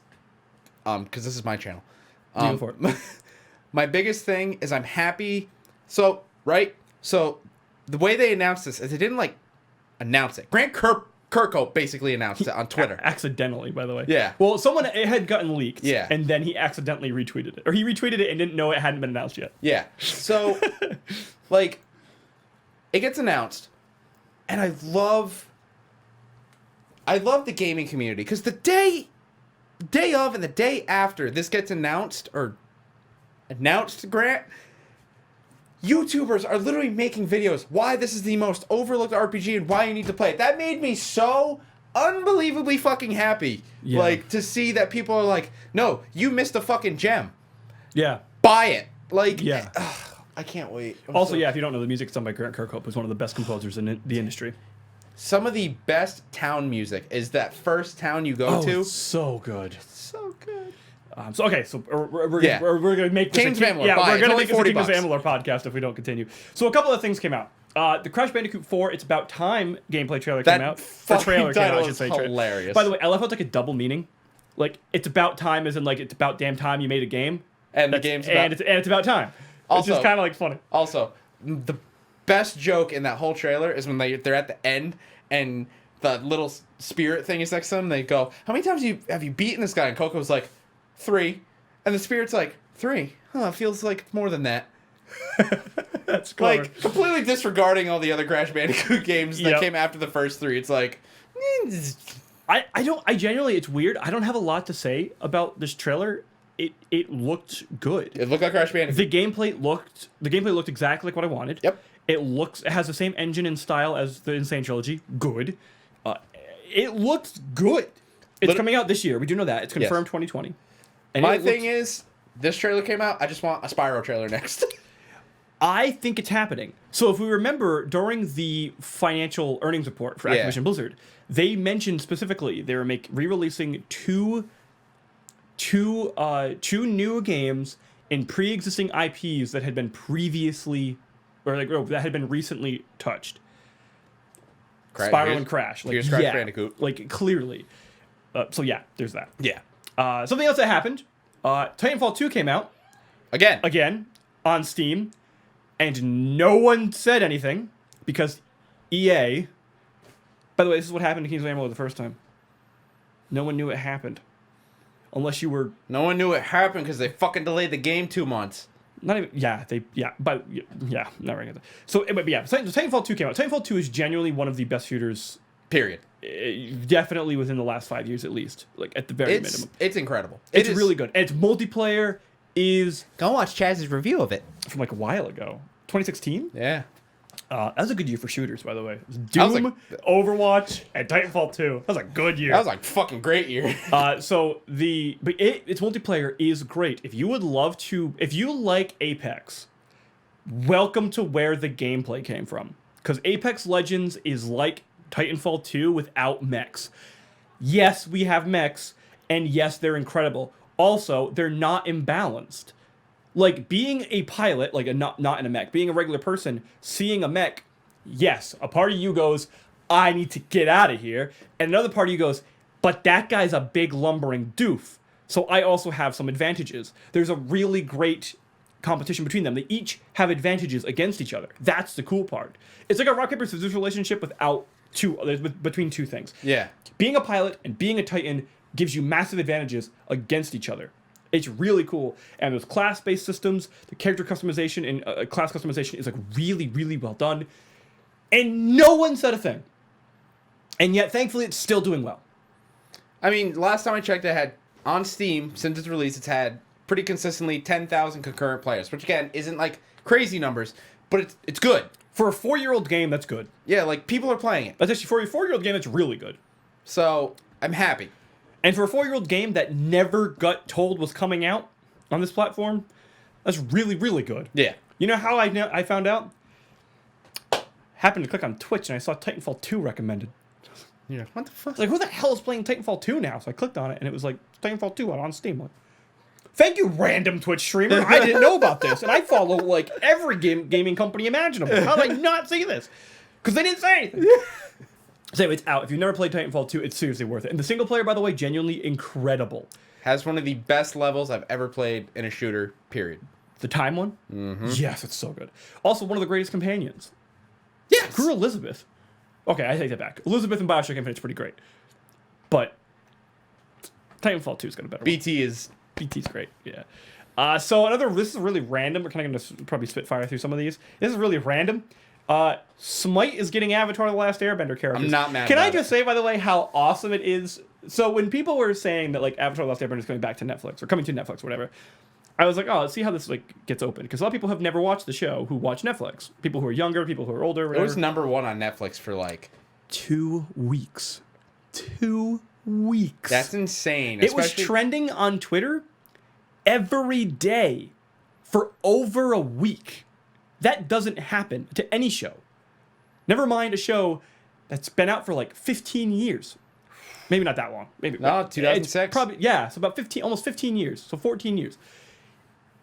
Because this is my channel. Go for it. My biggest thing is I'm happy. So, right? So, the way they announced this is they didn't, like, announce it. Grant Kirkhope basically announced it on Twitter. Accidentally, by the way. Yeah. Well, it had gotten leaked. Yeah. And then he accidentally retweeted it. Or he retweeted it and didn't know it hadn't been announced yet. Yeah. So, like, it gets announced, and I love the gaming community, because the day of and the day after this gets announced, Grant, YouTubers are literally making videos why this is the most overlooked RPG and why you need to play it. That made me so unbelievably fucking happy. Yeah. Like, to see that people are like, no, you missed a fucking gem. Yeah. Buy it. Like, yeah. I can't wait. Yeah, if you don't know, the music's done by Grant Kirkhope, who's one of the best composers in the industry. Some of the best town music is that first town you go to. It's so good. So good. So we're gonna make this Kingdoms of Amalur. Yeah, we're gonna make this a $40 Kingdoms of Amalur podcast if we don't continue. So a couple of things came out. The Crash Bandicoot 4, It's About Time gameplay trailer came out. The trailer came out, I should say. Hilarious. By the way, I love how it's like a double meaning. Like, it's about time as in like it's about damn time you made a game. And the game's about... And it's about time. Also, which is kind of like funny. Also, the best joke in that whole trailer is when they're at the end and the little spirit thing is next to them. They go, how many times have you beaten this guy? And Coco's like, 3. And the spirit's like, 3? Huh, feels like more than that. That's clever. Like, completely disregarding all the other Crash Bandicoot games that came after the first 3. It's like... I genuinely, it's weird. I don't have a lot to say about this trailer. It looked good. It looked like Crash Bandicoot. The gameplay looked exactly like what I wanted. Yep. It has the same engine and style as the Insane Trilogy. Good. It looks good. It's coming out this year. We do know that. It's confirmed 2020. And my thing is, this trailer came out. I just want a Spyro trailer next. I think it's happening. So if we remember, during the financial earnings report for Activision Blizzard, they mentioned specifically they were re-releasing 2 two new games in pre-existing IPs that had been previously, that had been recently touched. Spyro and Crash. Here's Crash Bandicoot. Like, clearly. So yeah, there's that. Yeah. Something else that happened. Titanfall 2 came out. Again, on Steam. And no one said anything because EA... By the way, this is what happened to Kindoms of Amalur the first time. No one knew it happened. Unless you were... No one knew it happened because they fucking delayed the game 2 months. Not even... Yeah, not right. So, but yeah, Titanfall 2 came out. Titanfall 2 is genuinely one of the best shooters... Period. Definitely within the last 5 years at least. Like, at the very minimum. It's incredible. It's really good. And its multiplayer is... Go watch Chaz's review of it. From like a while ago. 2016? Yeah. That was a good year for shooters, by the way. Doom, Overwatch, and Titanfall 2. That was a good year. That was like fucking great year. Its multiplayer is great. If you like Apex, welcome to where the gameplay came from. Because Apex Legends is like Titanfall 2 without mechs. Yes, we have mechs, and yes, they're incredible. Also, they're not imbalanced. Like, being a pilot, like, not in a mech, being a regular person, seeing a mech, yes, a part of you goes, I need to get out of here. And another part of you goes, but that guy's a big lumbering doof. So I also have some advantages. There's a really great competition between them. They each have advantages against each other. That's the cool part. It's like a rock, paper, scissors relationship between two things. Yeah. Being a pilot and being a Titan gives you massive advantages against each other. It's really cool. And those class-based systems, the character customization and class customization is like really, really well done. And no one said a thing. And yet, thankfully, it's still doing well. I mean, last time I checked, it had, on Steam, since its release, it's had pretty consistently 10,000 concurrent players, which, again, isn't like crazy numbers, but it's good. For a 4-year-old game, that's good. Yeah, like, people are playing it. That's actually, for a 4-year-old game, that's really good. So, I'm happy. And for a 4-year-old game that never got told was coming out on this platform, that's really, really good. Yeah. You know how I found out? Happened to click on Twitch and I saw Titanfall 2 recommended. Yeah. What the fuck? Like, who the hell is playing Titanfall 2 now? So I clicked on it and it was like, Titanfall 2 on Steam. Like, thank you, random Twitch streamer. I didn't know about this. And I follow, like, every gaming company imaginable. How did I not see this? Because they didn't say anything. So it's out. If you've never played Titanfall 2, it's seriously worth it. And the single player, by the way, genuinely incredible. Has one of the best levels I've ever played in a shooter, period. The time one? Mm-hmm. Yes, it's so good. Also, one of the greatest companions. Yes! Screw Elizabeth. Okay, I take that back. Elizabeth in Bioshock Infinite's pretty great. But Titanfall 2's got a better BT's great, yeah. So this is really random. We're kind of going to probably spitfire through some of these. This is really random. Smite is getting Avatar: The Last Airbender characters. I'm not mad Can I just say, by the way, how awesome it is? So when people were saying that like Avatar: The Last Airbender is coming back to Netflix or coming to Netflix or whatever, I was like, oh, let's see how this like gets open, because a lot of people have never watched the show who watch Netflix. People who are younger, people who are older. Whatever. It was #1 on Netflix for like 2 weeks. 2 weeks. That's insane. It was trending on Twitter every day for over a week. That doesn't happen to any show. Never mind a show that's been out for like 15 years. Maybe not that long. Maybe no, 2006. Probably, yeah, so about 15, almost 15 years. So 14 years.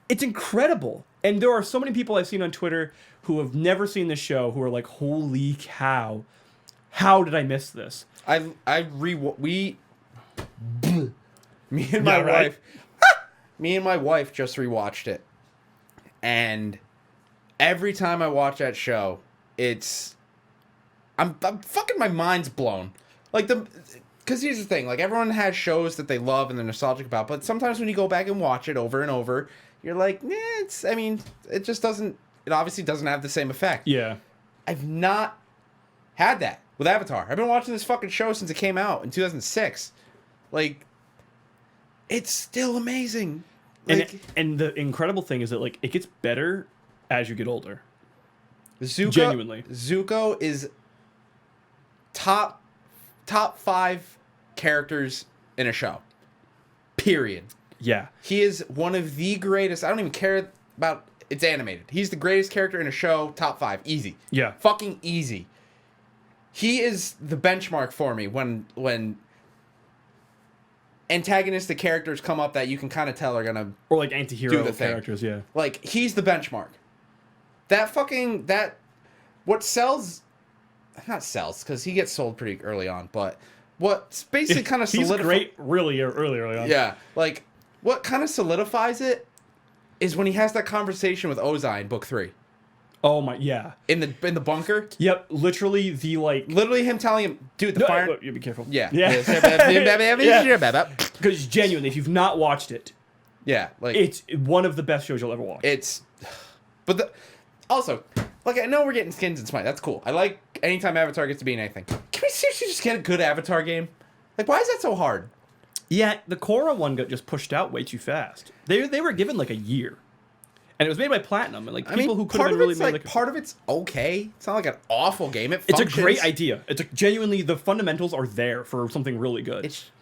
It's incredible. And there are so many people I've seen on Twitter who have never seen this show who are like, holy cow, how did I miss this? Me and my wife, me and my wife just rewatched it, and every time I watch that show, I'm fucking, my mind's blown. Like because here's the thing, like everyone has shows that they love and they're nostalgic about, but sometimes when you go back and watch it over and over, you're like, it just doesn't. It obviously doesn't have the same effect. Yeah, I've not had that with Avatar. I've been watching this fucking show since it came out in 2006. Like, it's still amazing. Like, and the incredible thing is that like it gets better as you get older. Genuinely, Zuko is top 5 characters in a show. Period. Yeah. He is one of the greatest. I don't even care about it's animated. He's the greatest character in a show, top 5. Easy. Yeah. Fucking easy. He is the benchmark for me when antagonistic characters come up that you can kind of tell are gonna or like anti-hero do the thing. characters, yeah. Like he's the benchmark. What sells, not sells because he gets sold pretty early on, but what's basically kind of he's great really early on. Yeah, like what kind of solidifies it is when he has that conversation with Ozai in book 3. Oh my, yeah. In the bunker. Yep, literally literally him telling him, dude, the fire. You be careful. Yeah. Yeah. Because genuinely, if you've not watched it, yeah, like it's one of the best shows you'll ever watch. Also, like I know we're getting skins in Smite. That's cool. I like anytime Avatar gets to be in anything. Can we seriously just get a good Avatar game? Like, why is that so hard? Yeah, the Korra one got just pushed out way too fast. They were given like a year. And it was made by Platinum, and like people who could have been really made like part of it's okay. It's not like an awful game. It's a great idea. It's genuinely the fundamentals are there for something really good. It's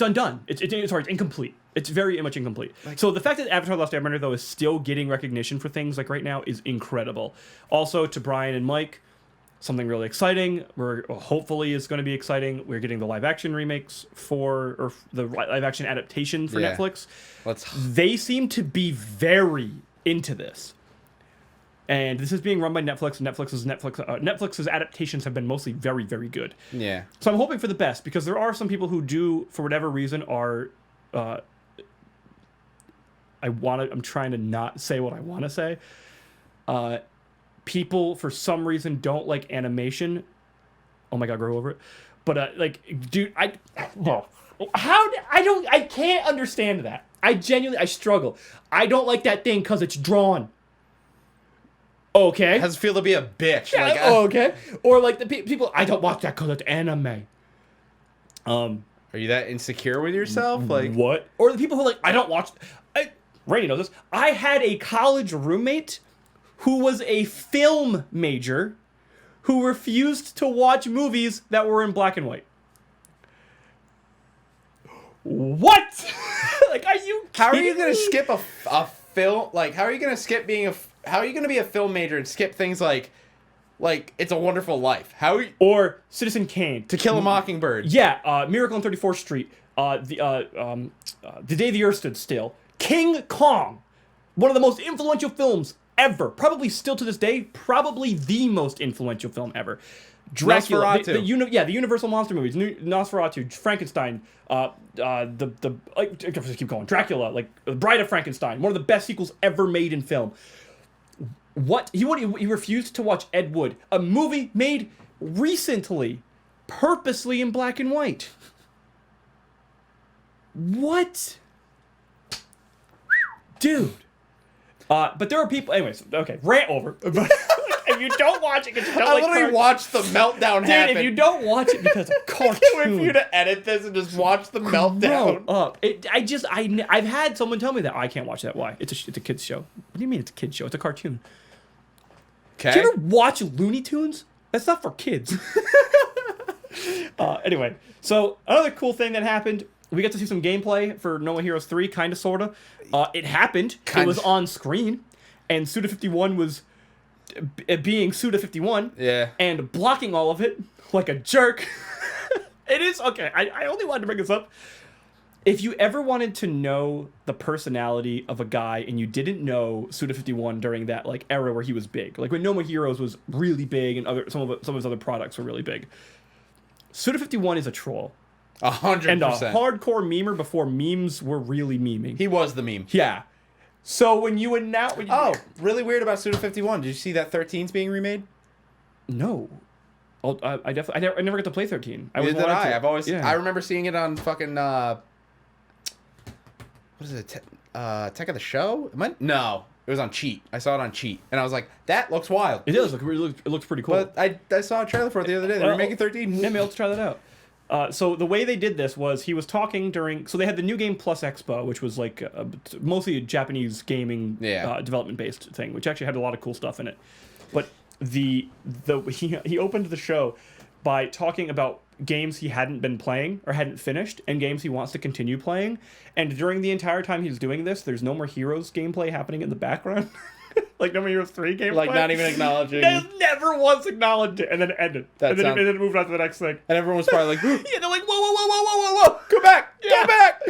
undone. It's incomplete. It's very much incomplete. So the fact that Avatar: Last Airbender though is still getting recognition for things like right now is incredible. Also to Brian and Mike, something really exciting. Hopefully is going to be exciting. We're getting the live action remakes or the live action adaptation for Netflix. They seem to be very into this. And this is being run by Netflix. Netflix's adaptations have been mostly very, very good. Yeah. So I'm hoping for the best because there are some people who do, for whatever reason, are. I'm trying to not say what I want to say. People for some reason don't like animation. Oh my god, grow over it. But dude, I can't understand that. I struggle. I don't like that thing because it's drawn. Okay. It has to feel to be a bitch. Yeah, okay. Or like the people, I don't watch that because it's anime. Are you that insecure with yourself? Like what? Or the people who are like, I don't watch. Rainy knows this. I had a college roommate who was a film major who refused to watch movies that were in black and white. What? Like, are you How are you kidding going to me? skip a film? Like, how are you going to skip how are you going to be a film major and skip things like It's a Wonderful Life? Or Citizen Kane. To Kill a Mockingbird. Yeah, Miracle on 34th Street. The Day the Earth Stood Still. King Kong. One of the most influential films ever. Probably still to this day, probably the most influential film ever. Dracula, the Universal monster movies, Nosferatu, Frankenstein, keep going. Dracula, like Bride of Frankenstein, one of the best sequels ever made in film. What he refused to watch Ed Wood, a movie made recently, purposely in black and white. What, dude? But there are people. Anyways, okay, rant over. If you don't watch it, because you don't I literally watched the meltdown happen. If you don't watch it because of cartoon, I can't wait for you to edit this and just watch the meltdown. I've had someone tell me that I can't watch that. Why? It's a kids show. What do you mean it's a kids show? It's a cartoon. Okay. Do you ever watch Looney Tunes? That's not for kids. Anyway, so another cool thing that happened. We got to see some gameplay for No More Heroes 3, kind of, sort of. It happened. It was on screen. And Suda51 was being Suda51. Yeah. And blocking all of it like a jerk. It is, okay, I only wanted to bring this up. If you ever wanted to know the personality of a guy and you didn't know Suda51 during that like era where he was big, like when No More Heroes was really big and some of his other products were really big, Suda51 is a troll. 100%. And a hardcore memer before memes were really meming. He was the meme. Yeah. So when you announce... really weird about Suda51. Did you see that 13's being remade? No. I never got to play 13. Neither did I. I remember seeing it on fucking... what is it? Tech of the Show? No. It was on Cheat. I saw it on Cheat. And I was like, that looks wild. It does. It looks pretty cool. But I saw a trailer for it the other day. They were making 13. Maybe I'll try that out. So the way they did this was he was talking during... So they had the New Game Plus Expo, which was like mostly a Japanese gaming development-based thing, which actually had a lot of cool stuff in it. But he opened the show by talking about games he hadn't been playing or hadn't finished and games he wants to continue playing. And during the entire time he's doing this, there's No More Heroes gameplay happening in the background. like No More Heroes 3 gameplay. Like, not even acknowledging. Never once acknowledged it, and then it ended. And then it moved on to the next thing. And everyone was probably like, yeah, they're like, whoa, go back, go back.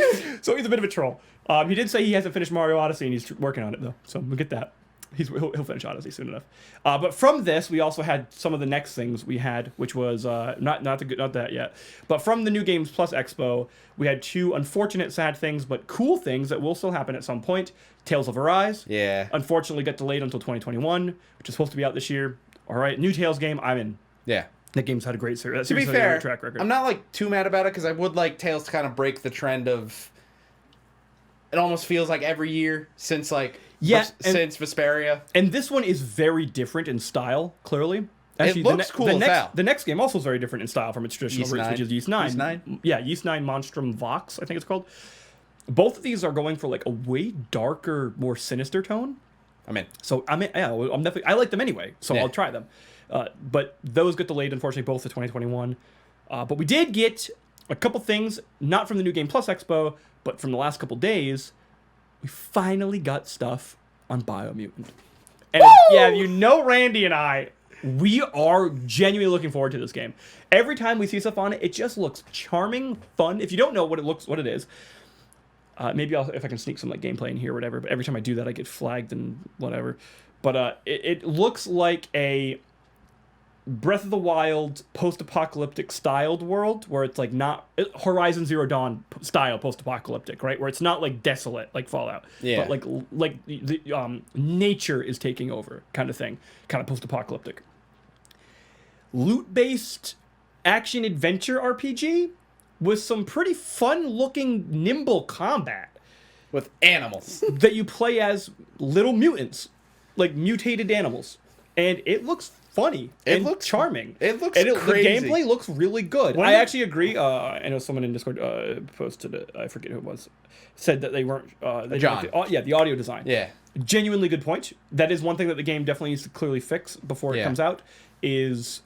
So he's a bit of a troll. He did say he hasn't finished Mario Odyssey, and he's working on it, though. So we'll get that. He'll finish Odyssey soon enough. But from this, we also had some of the next things we had, which was not that yet. But from the New Games Plus Expo, we had 2 unfortunate, sad things, but cool things that will still happen at some point. Tales of Arise. Yeah. Unfortunately, got delayed until 2021, which is supposed to be out this year. All right, new Tales game, I'm in. Yeah. That game's had a great series. To be fair, track record. I'm not like too mad about it because I would like Tales to kind of break the trend of. It almost feels like every year since since Vesperia. And this one is very different in style, clearly. Actually, it looks cool as hell. The next game also is very different in style from its traditional roots, which is Yeast 9. Yeast 9? Yeah, Yeast 9 Monstrum Vox, I think it's called. Both of these are going for like a way darker, more sinister tone. I'm in. So I'm definitely, I like them anyway, so I'll try them. But those got delayed, unfortunately, both to 2021. But we did get a couple things, not from the New Game Plus Expo, but from the last couple days. We finally got stuff on Biomutant. And yeah, you know Randy and I, we are genuinely looking forward to this game. Every time we see stuff on it, it just looks charming, fun. If you don't know what it is, maybe if I can sneak some like gameplay in here or whatever, but every time I do that, I get flagged and whatever. But it looks like a Breath of the Wild post-apocalyptic styled world where it's like not Horizon Zero Dawn style post-apocalyptic, right? Where it's not like desolate like Fallout, but like the nature is taking over kind of thing, kind of post-apocalyptic. Loot-based action adventure RPG with some pretty fun-looking nimble combat with animals that you play as little mutants, like mutated animals, and it looks funny. It looks charming. It looks crazy. The gameplay looks really good. I actually agree. I know someone in Discord posted it. I forget who it was. Said that they weren't. John. The audio design. Yeah. Genuinely good point. That is one thing that the game definitely needs to clearly fix before it comes out. Is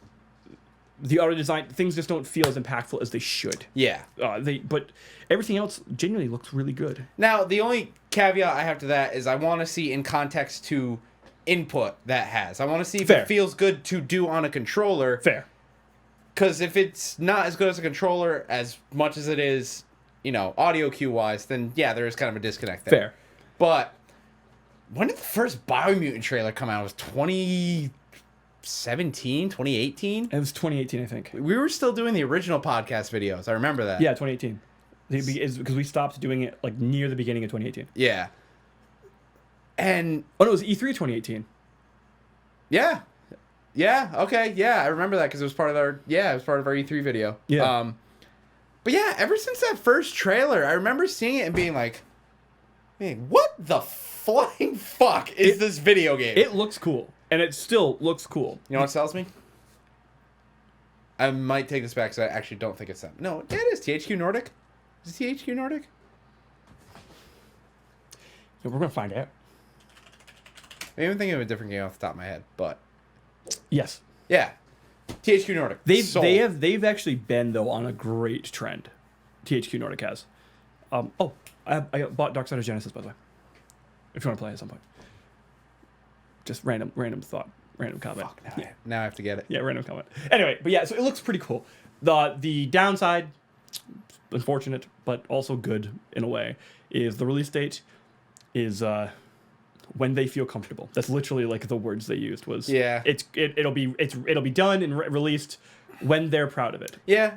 the audio design, things just don't feel as impactful as they should. Yeah. But everything else genuinely looks really good. Now, the only caveat I have to that is I want to see in context to input that has. I want to see if it feels good to do on a controller. Fair. Because if it's not as good as a controller as much as it is, audio cue wise, then yeah, there is kind of a disconnect there. Fair. But when did the first Biomutant trailer come out? It was 2017, 2018? It was 2018, I think. We were still doing the original podcast videos. I remember that. Yeah, 2018. Because we stopped doing it like near the beginning of 2018. Yeah. And no, it was E3 2018. Yeah. Yeah, okay. Yeah, I remember that because it was part of our E3 video. Yeah. But yeah, ever since that first trailer, I remember seeing it and being like, man, what the flying fuck is this video game? It looks cool. And it still looks cool. You know what sells me? I might take this back because I actually don't think it's them. No, yeah, it is THQ Nordic. Is it THQ Nordic? Yeah, we're going to find out. I'm even thinking of a different game off the top of my head, but yes, yeah, THQ Nordic. They've actually been though on a great trend. THQ Nordic has. I bought Darksiders Genesis, by the way. If you want to play at some point, just random thought, random comment. Fuck, now I have to get it. Yeah, random comment. Anyway, but yeah, so it looks pretty cool. The downside, unfortunate but also good in a way, is the release date is when they feel comfortable. That's literally like the words they used was. Yeah. It'll be done and released when they're proud of it. Yeah,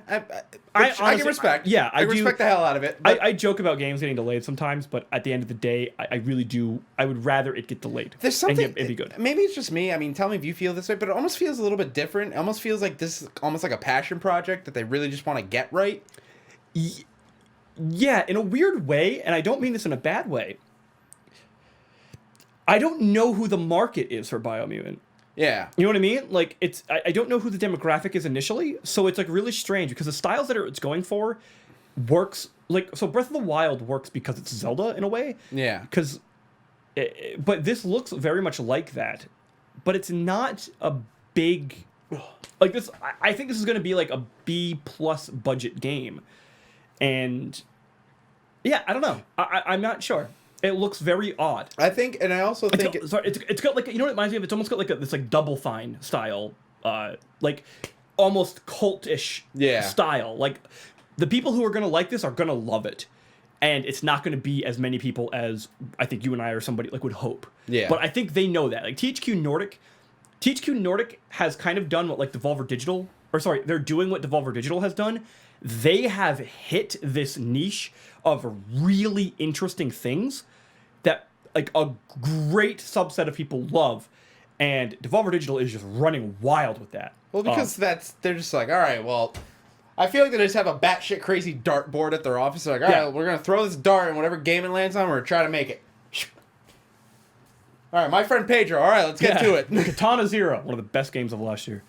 I can respect. Yeah, I respect the hell out of it. I joke about games getting delayed sometimes, but at the end of the day, I really do. I would rather it get delayed. There's something. It'd be good. Maybe it's just me. I mean, tell me if you feel this way, but it almost feels a little bit different. It almost feels like this is almost like a passion project that they really just want to get right. Yeah, in a weird way, and I don't mean this in a bad way. I don't know who the market is for Biomutant. Yeah. You know what I mean? Like, I don't know who the demographic is initially, so it's like really strange because the styles that it's going for works like, so Breath of the Wild works because it's Zelda in a way. Yeah. But this looks very much like that, but it's not a big, like this, I think this is going to be like a B+ budget game. And yeah, I don't know. I'm not sure. It looks very odd. I think, and I also think... It's got like, you know what it reminds me of? It's almost got like this like Double Fine style, like almost cultish style. Like the people who are going to like this are going to love it. And it's not going to be as many people as I think you and I or somebody like would hope. Yeah. But I think they know that. Like THQ Nordic has kind of done what like Devolver Digital, they're doing what Devolver Digital has done. They have hit this niche of really interesting things that like a great subset of people love. And Devolver Digital is just running wild with that. Well, because they're just like, all right, well... I feel like they just have a batshit crazy dartboard at their office. They're like, all right, we're going to throw this dart and whatever game it lands on, we're going to try to make it. All right, my friend Pedro. All right, let's get to it. Kitana Zero, one of the best games of last year.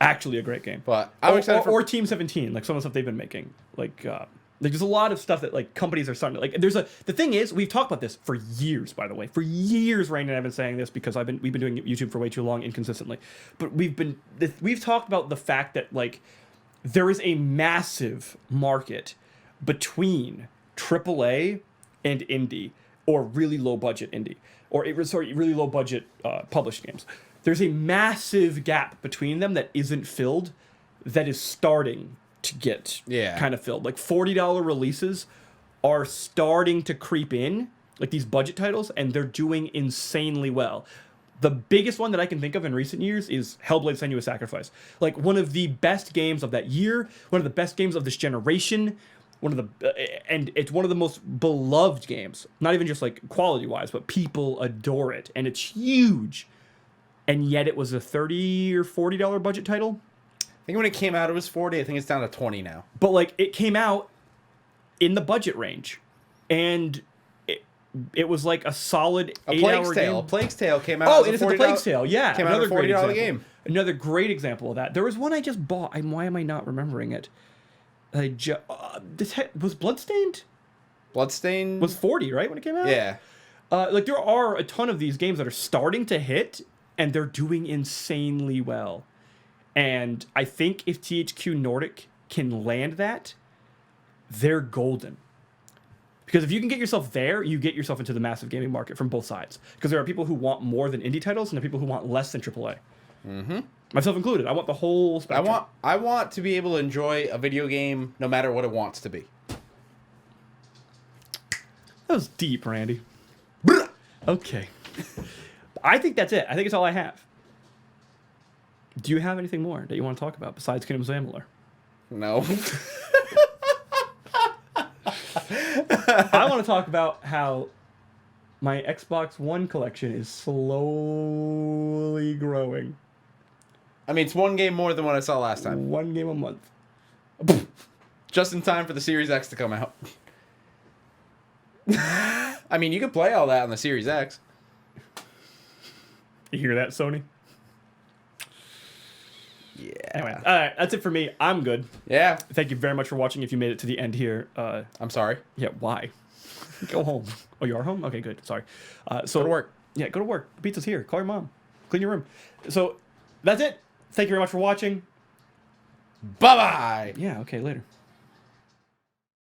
Actually a great game. But I'm excited for... Or Team 17, like some of the stuff they've been making. Like there's a lot of stuff that like companies are starting to... Like, the thing is, we've talked about this for years, by the way. For years, Rain and I've been saying this because we've been doing YouTube for way too long inconsistently. But we've talked about the fact that like... There is a massive market between AAA and indie, or really low budget indie, or really low budget published games. There's a massive gap between them that isn't filled, that is starting to get kind of filled. Like $40 releases are starting to creep in, like these budget titles, and they're doing insanely well. The biggest one that I can think of in recent years is Hellblade: Senua's Sacrifice. Like one of the best games of that year, one of the best games of this generation, and it's one of the most beloved games. Not even just like quality-wise, but people adore it, and it's huge. And yet it was a $30 or $40 budget title. I think when it came out, it was 40. I think it's down to 20 now. But like it came out in the budget range, and it was like a solid 8-hour game. A Plague's Tale came out. Oh, it is the Plague's Tale. Yeah, came out as a $40 game. Another great example of that. There was one I just bought. Why am I not remembering it? Was Bloodstained? Bloodstained was 40, right, when it came out? Yeah. Like there are a ton of these games that are starting to hit, and they're doing insanely well. And I think if THQ Nordic can land that, they're golden. Because if you can get yourself there, you get yourself into the massive gaming market from both sides. Because there are people who want more than indie titles, and there are people who want less than AAA. Mm-hmm. Myself included. I want the whole spectrum. I want to be able to enjoy a video game no matter what it wants to be. That was deep, Randy. Okay. I think that's it. I think it's all I have. Do you have anything more that you want to talk about besides Kindoms of Amalur? No. I want to talk about how my Xbox One collection is slowly growing. I mean, it's one game more than what I saw last time. One game a month. Just in time for the Series X to come out. I mean, you could play all that on the Series X. You hear that, Sony? Yeah. Anyway, all right, that's it for me. I'm good. Yeah. Thank you very much for watching. If you made it to the end here, I'm sorry. Yeah, why? Go home. Oh, you are home? Okay, good. Sorry. Go to work. Yeah, go to work. The pizza's here. Call your mom. Clean your room. So that's it. Thank you very much for watching. Bye-bye. Yeah, okay, later.